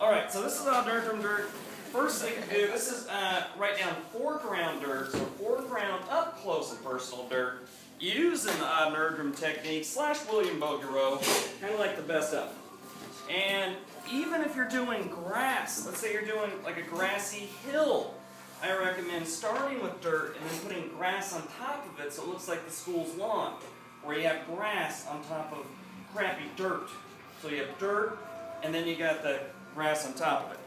Alright, so this is Nerdrum Dirt. First thing to do, this is write down foreground dirt, so foreground up close and personal dirt, using the Nerdrum technique / William Bouguereau, kind of like the best of them. And even if you're doing grass, let's say you're doing like a grassy hill, I recommend starting with dirt and then putting grass on top of it so it looks like the school's lawn, where you have grass on top of crappy dirt. So you have dirt, and then you got the grass on top of it.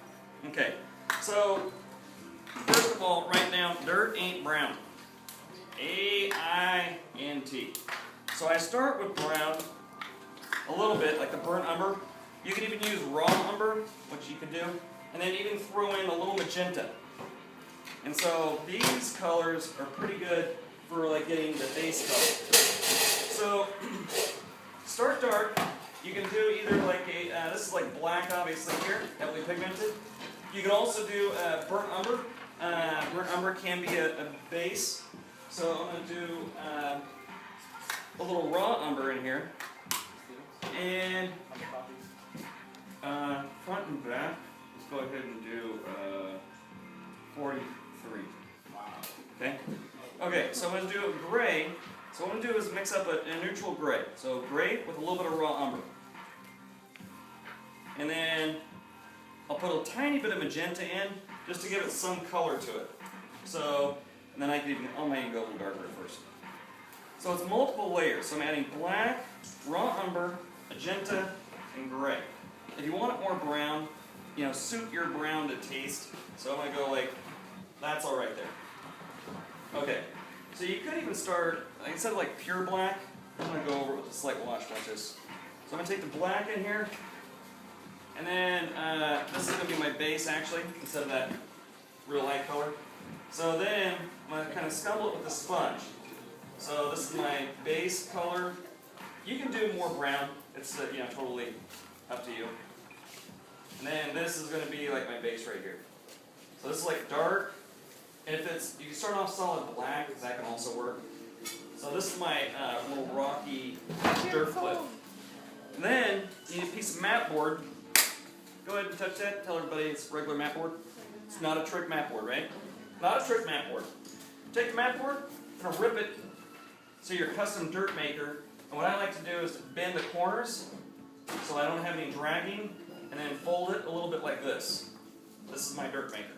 Okay, so first of all, write down dirt ain't brown. A-I-N-T. So I start with brown, a little bit, like the burnt umber. You can even use raw umber, which you can do, and then even throw in a little magenta. And so these colors are pretty good for like getting the base color. So start dark. You can do either like a, this is like black obviously here, heavily pigmented. You can also do burnt umber. Burnt umber can be a base. So I'm going to do a little raw umber in here. And front and back, let's go ahead and do 43. Okay? Okay, so I'm going to do a gray. So what I'm going to do is mix up a neutral gray. So gray with a little bit of raw umber. And then I'll put a tiny bit of magenta in just to give it some color to it. So, and then I might even go a little darker at first. So it's multiple layers. So I'm adding black, raw umber, magenta, and gray. If you want it more brown, suit your brown to taste. So I'm going to go like, that's all right there. Okay, so you could even start, instead of like pure black, I'm going to go over with a slight wash like this. So I'm going to take the black in here, and then this is going to be my base actually, instead of that real light color. So then I'm going to kind of scumble it with a sponge. So this is my base color. You can do more brown, it's totally up to you. And then this is going to be like my base right here. So this is like dark. And if it's, you can start off solid black, because that can also work. So this is my little rocky dirt cliff. And then you need a piece of mat board. Go ahead and touch that. Tell everybody it's regular mat board. It's not a trick mat board, right? Not a trick mat board. Take the mat board and rip it so you're a custom dirt maker. And what I like to do is to bend the corners so I don't have any dragging, and then fold it a little bit like this. This is my dirt maker.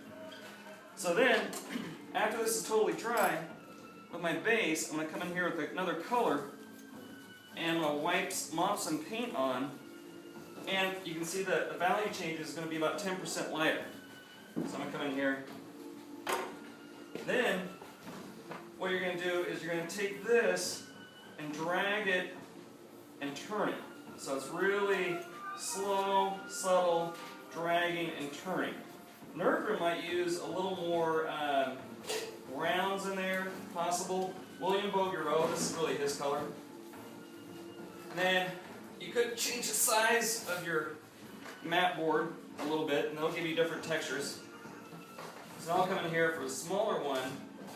So then, after this is totally dry, with my base, I'm going to come in here with another color, and I'm going to mop some paint on, and you can see that the value change is going to be about 10% lighter. So I'm going to come in here. Then, what you're going to do is you're going to take this and drag it and turn it. So it's really slow, subtle, dragging and turning. Nerdrum might use a little more browns in there, if possible. William Bouguereau, this is really his color. And then you could change the size of your mat board a little bit, and they'll give you different textures. So I'll come in here for a smaller one,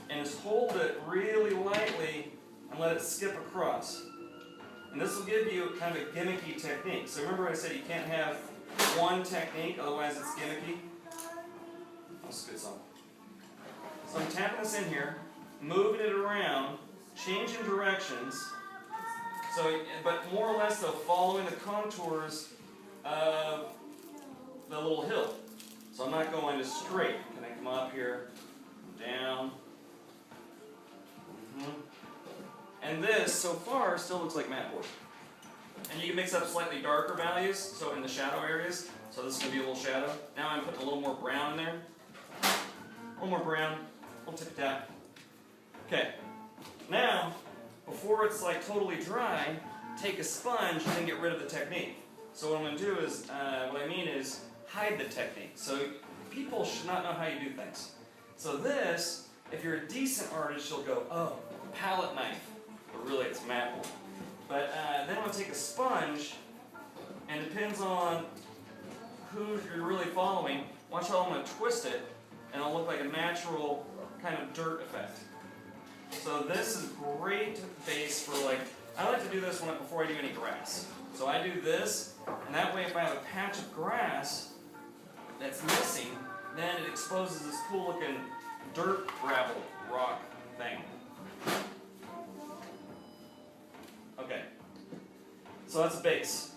and just hold it really lightly and let it skip across. And this will give you kind of a gimmicky technique. So remember I said you can't have one technique, otherwise it's gimmicky. I'll spit some. So I'm tapping this in here, moving it around, changing directions. So, but more or less though, following the contours of the little hill. So I'm not going just straight. Can I come up here, down? And this, so far, still looks like mat board. And you can mix up slightly darker values, so in the shadow areas. So this is going to be a little shadow. Now I'm putting a little more brown in there. A little more brown, a little tip tap. Okay. Now, before it's like totally dry, take a sponge and get rid of the technique. So what I'm going to do is, what I mean is, hide the technique. So people should not know how you do things. So this, if you're a decent artist, you'll go, oh, palette knife. But really it's mat board. But then I'm going to take a sponge, and it depends on who you're really following. Watch how I'm going to twist it, and it'll look like a natural kind of dirt effect. So this is great base for like, I like to do this before I do any grass. So I do this, and that way if I have a patch of grass, that's missing, then it exposes this cool looking dirt, gravel, rock thing. Okay. So that's a base.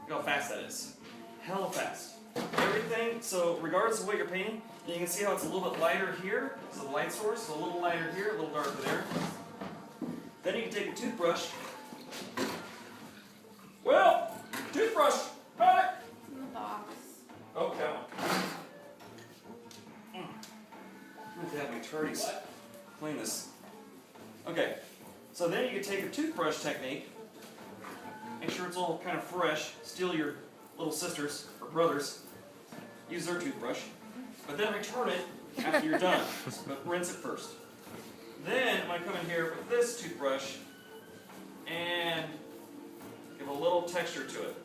Look how fast that is. Hella fast. Everything, so regardless of what you're painting, you can see how it's a little bit lighter here, so the light source, so a little lighter here, a little darker there. Then you can take a toothbrush. Well, toothbrush, got it! In the box. Oh, that one. I'm going to have my tardies clean this. Okay, so then you can take a toothbrush technique, make sure it's all kind of fresh, steal your little sisters or brothers, use their toothbrush, but then return it after you're done, but rinse it first. Then I'm going to come in here with this toothbrush and give a little texture to it.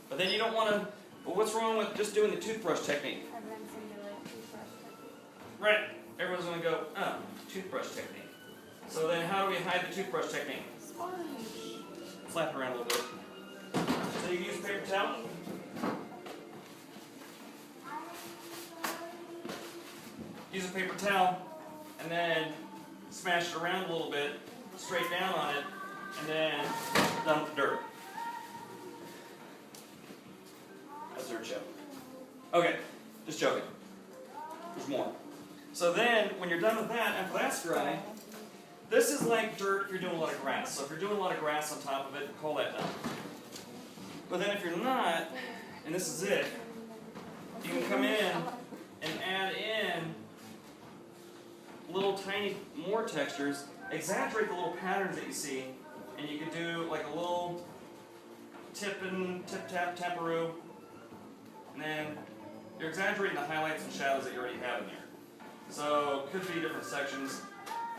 But then you don't want to, well, what's wrong with just doing the toothbrush technique? Everyone's gonna do like toothbrush technique. Right, everyone's going to go, oh, toothbrush technique. So then how do we hide the toothbrush technique? Sponge. Slap it around a little bit. So you can use a paper towel. Use a paper towel and then smash it around a little bit, straight down on it, and then dump the dirt. That's dirt show. Okay, just joking. There's more. So then, when you're done with that, after that's dry, this is like dirt if you're doing a lot of grass. So if you're doing a lot of grass on top of it, call that done. But then if you're not, and this is it, you can come in and add in little tiny more textures, exaggerate the little patterns that you see, and you can do like a little tip-tap, taparoo, and then you're exaggerating the highlights and shadows that you already have in there. So it could be different sections.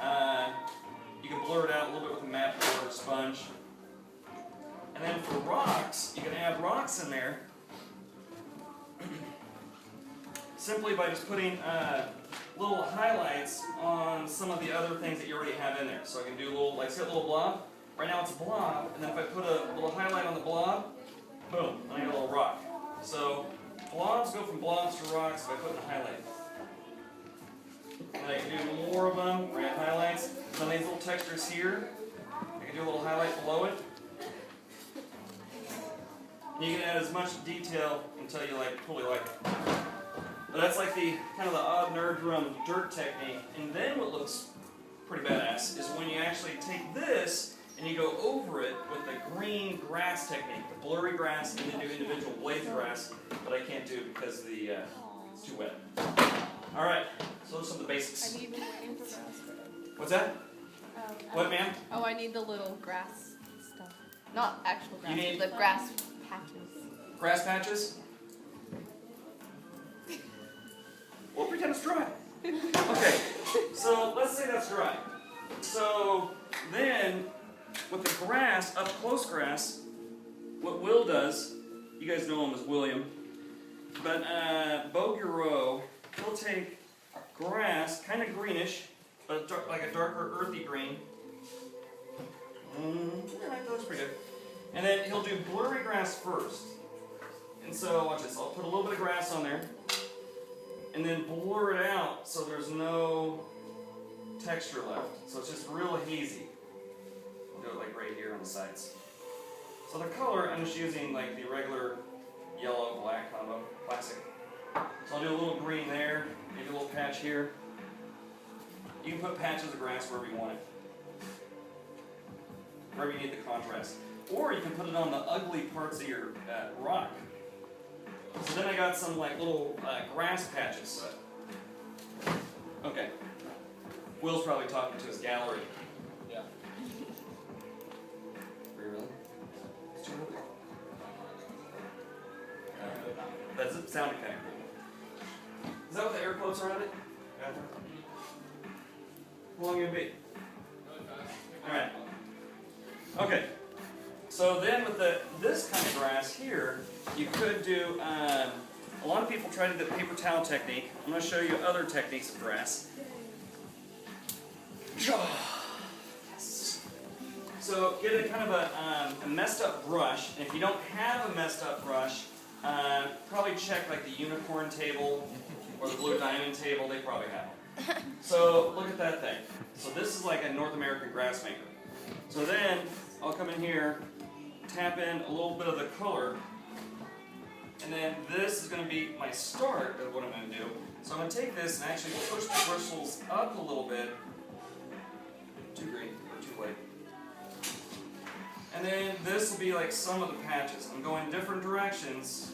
You can blur it out a little bit with a matte or a sponge. And then for rocks, you can add rocks in there simply by just putting little highlights on some of the other things that you already have in there. So I can do a little, like see that little blob? Right now it's a blob, and then if I put a little highlight on the blob, boom, I get a little rock. So blobs go from blobs to rocks by putting a highlight. And I can do more of them, add highlights. Some of these little textures here, I can do a little highlight below it. And you can add as much detail until you fully like it. But that's like the kind of the odd nerd drum dirt technique. And then what looks pretty badass is when you actually take this and you go over it with the green grass technique, the blurry grass, and then do individual blades of grass, but I can't do because the it's too wet. All right, so those are some of the basics. I need more grass. What's that? What, ma'am? Oh, I need the little grass stuff. Not actual grass, You need- the grass patches. Grass patches? We'll pretend it's dry. Okay, so let's say that's dry. So then, with the grass, up close grass, what Will does, you guys know him as William, but Bouguereau, he'll take grass, kind of greenish, but like a darker earthy green. That looks pretty good. And then he'll do blurry grass first. And so, watch this, I'll put a little bit of grass on there, and then blur it out so there's no texture left. So it's just real hazy. I'll do it like right here on the sides. So the color, I'm just using like the regular yellow, black combo, classic. So I'll do a little green there, maybe a little patch here. You can put patches of grass wherever you want it. Wherever you need the contrast. Or you can put it on the ugly parts of your rock. So then I got some like little grass patches. Okay. Will's probably talking to his gallery. Yeah. Are you really? It's too early. That sounded kind of cool. Is that what the air quotes are on it? How long are you gonna be? Alright. Okay. So then with this kind of grass here, you could do, a lot of people try to do the paper towel technique. I'm going to show you other techniques of grass. So get a kind of a messed up brush, and if you don't have a messed up brush, probably check like the unicorn table or the blue diamond table, they probably have them. So look at that thing. So this is like a North American grass maker. So then I'll come in here, tap in a little bit of the color, and then this is going to be my start of what I'm going to do. So I'm going to take this and actually push the bristles up a little bit. Too green or too light. And then this will be like some of the patches. I'm going different directions.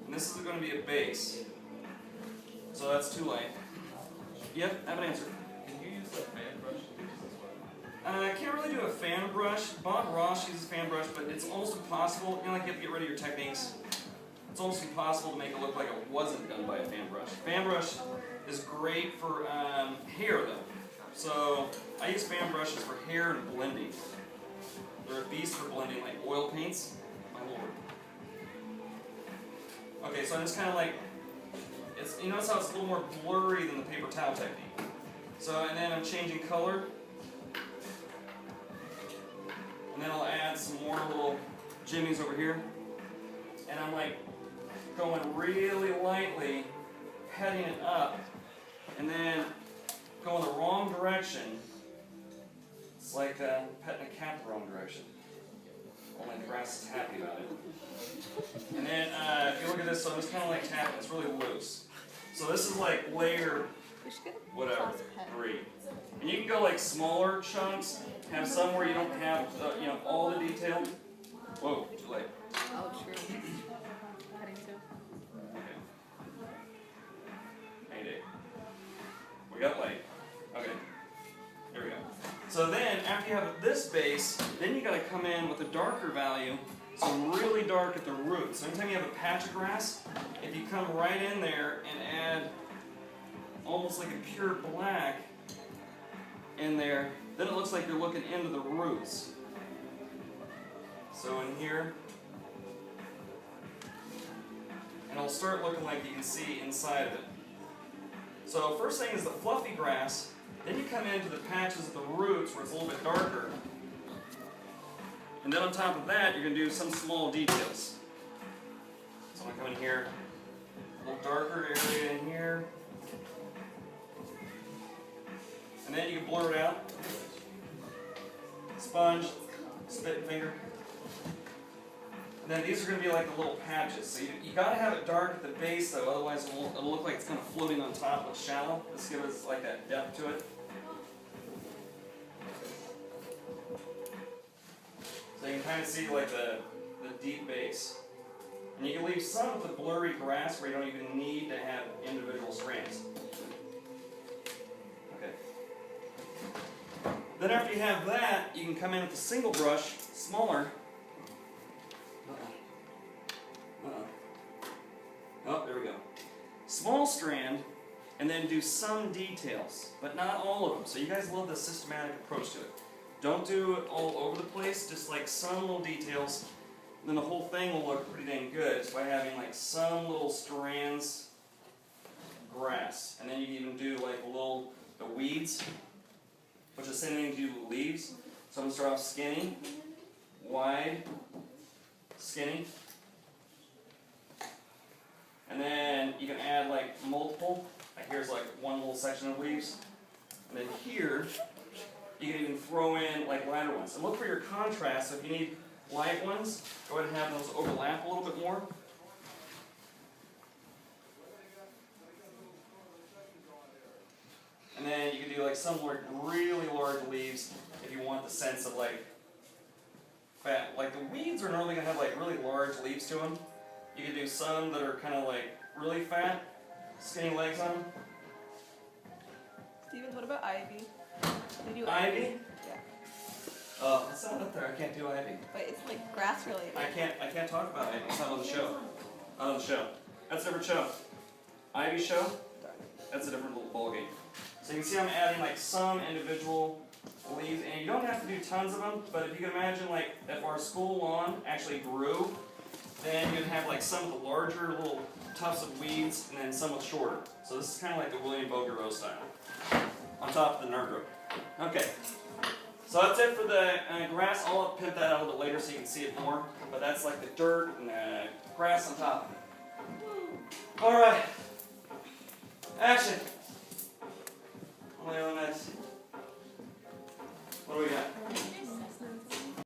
And this is going to be a base. So that's too light. Yep, I have an answer. Can you use a fan brush to do this as well? I can't really do a fan brush. Bob Ross uses a fan brush, but it's almost impossible. You know, like you have to get rid of your techniques. It's almost impossible to make it look like it wasn't done by a fan brush. Fan brush is great for hair, though. So I use fan brushes for hair and blending. They're a beast for blending, like oil paints. My lord. Okay, so I'm just kind of like, you notice how it's a little more blurry than the paper towel technique. So, and then I'm changing color. And then I'll add some more little jimmies over here. And I'm like going really lightly, heading it up, and then going the wrong direction. It's like petting a cat the wrong direction. Only the grass is happy about it. And then if you look at this, so I'm just kind of like tapping, it's really loose. So this is like layer, whatever, 3. And you can go like smaller chunks, have some where you don't have, all the detail. Whoa, too late. Oh, true. Heading to. Okay. Mayday. We got light. Okay. Here we go. So then, after you have this base, then you got to come in with a darker value, so really dark at the roots. So anytime you have a patch of grass, if you come right in there and add almost like a pure black in there, then it looks like you're looking into the roots. So in here, and it'll start looking like you can see inside of it. So first thing is the fluffy grass, then you come into the patches of the roots where it's a little bit darker. And then on top of that, you're going to do some small details. So I'm going to come in here, a little darker area in here. And then you can blur it out. Sponge, spit and finger. And then these are going to be like the little patches. So you got to have it dark at the base though, otherwise it'll look like it's kind of floating on top, but shallow. Let's give us like that depth to it. So you can kind of see like the deep base. And you can leave some of the blurry grass where you don't even need to have individual strands. Okay. Then after you have that, you can come in with a single brush, smaller. Oh, there we go. Small strand, and then do some details, but not all of them. So you guys love the systematic approach to it. Don't do it all over the place, just like some little details. Then the whole thing will look pretty dang good just by having like some little strands of grass. And then you can even do like the weeds, which is the same thing you do with leaves. So I'm going to start off skinny, wide, skinny. And then you can add like multiple. Like here's like one little section of leaves. And then here, you can even throw in like lighter ones. And look for your contrast. So if you need light ones, go ahead and have those overlap a little bit more. And then you can do like some like really large leaves if you want the sense of like fat. Like the weeds are normally going to have like really large leaves to them. You can do some that are kind of like really fat, skinny legs on them. Stevens, what about ivy? They do Ivy? Yeah. Oh, it's not up there. I can't do ivy. But it's like grass related. I can't talk about ivy. It's not on the show. Not on the show. That's a different show. Ivy show? That's a different little ballgame. So you can see I'm adding like some individual leaves, and you don't have to do tons of them, but if you can imagine like if our school lawn actually grew, then you'd have like some of the larger little tufts of weeds, and then some with shorter. So this is kind of like the William Bouguereau style, on top of the Nerd Rope. Okay, So that's it for the grass. I'll pimp that out a little bit later so you can see it more. But that's like the dirt and the grass on top. Alright. Action. Only on this.